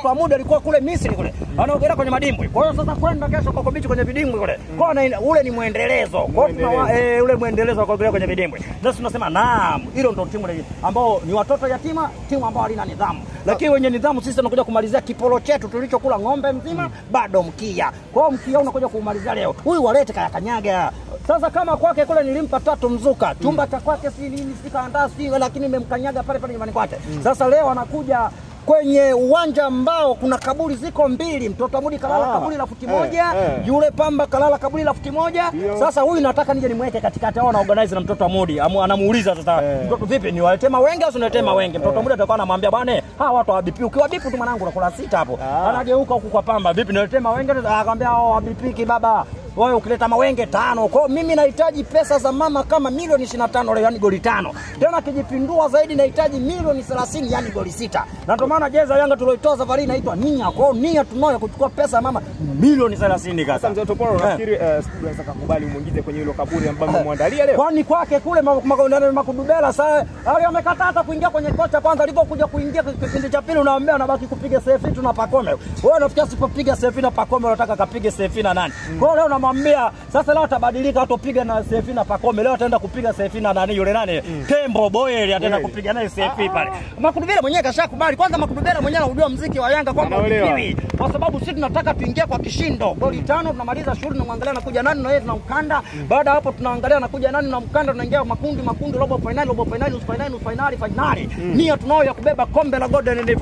mtoto wa muda alikuwa kule Misri kule. Anaogelea kwenye madimbwi. Kwa hiyo sasa kwenda kesho kwa Beach kwenye vidimbwi kule. Kwa ule ni muendelezo. Kwa hiyo ule muendelezo wa kuogelea kwenye vidimbwi. Sasa tunasema naam, hilo ndio timu ambao ni watoto yatima, timu ambao halina nidhamu. Lakini wenye nidhamu sisi tunakuja kumalizia kipolo chetu tulichokula ng'ombe mzima bado mkia. Kwa hiyo mkia unakuja kumalizia leo. Huyu walete kayakanyaga. Sasa kama kwake kule nilimpa 3 mzuka, chumba cha kwake si nini sikaandaa si, lakini nimemkanyaga pale nyumbani kwake. Sasa leo anakuja kwenye uwanja ambao kuna kaburi ziko 2. Mtoto Mudi kalala kaburi la futi 1, yule Pamba kalala kaburi la futi 1. Sasa huyu nataka nije nimweke katikati hao na organize na mtoto Mudi. Anamuuliza sasa, mtoto vipi, ni walete mawenge au unalete mawenge? Mtoto Mudi atakuwa anamwambia bwana, hawa watu wa BP ukiwa BP tu mwanangu unakula 6 hapo. Anageuka huku kwa Pamba, vipi nilete mawenge? Akamwambia hao wa BP baba, wewe ukileta mawenge 5. Kwa mimi nahitaji pesa za mama kama milioni 25 leo, yani goli 5. Tena kijipindua zaidi nahitaji milioni 30, yani goli 6. Na ndio maana jeza Yanga tulioitoa safari inaitwa nia. Kwa nia tunayo kuchukua pesa mama milioni 30 kaka. Sasa mzee Toporo nafikiri unaweza kukubali muingize kwenye hilo kaburi ambalo mmemwandalia leo. Kwani kwake kule makudubela sasa wale wamekataa hata kuingia kwenye kocha kwanza, alipokuja kuingia kipindi cha pili unaambia anabaki kupiga selfie tu na Pacome. Wewe unafikia asipopiga selfie na Pacome unataka kapige selfie na nani? Kwa leo namwambia sasa leo atabadilika, hatopiga na selfie na Pacome, leo ataenda kupiga selfie na nani yule nani? Tembo Boyeli ataenda kupiga naye selfie pale. Makudubela mwenyewe kashakubali. Kwanza Makudubela mwenyewe anajua muziki wa Yanga kwamba ukiwi. Kwa sababu sisi tunataka tuingie kwa kishindo. Goli 5 tunamaliza shughuli, tunamwangalia anakuja nani na yeye tunamkanda. Baada hapo tunaangalia anakuja nani na mkanda, tunaingia makundi, robo finali, nusu finali, finali. Nia tunao ya kubeba kombe la Golden Leaf.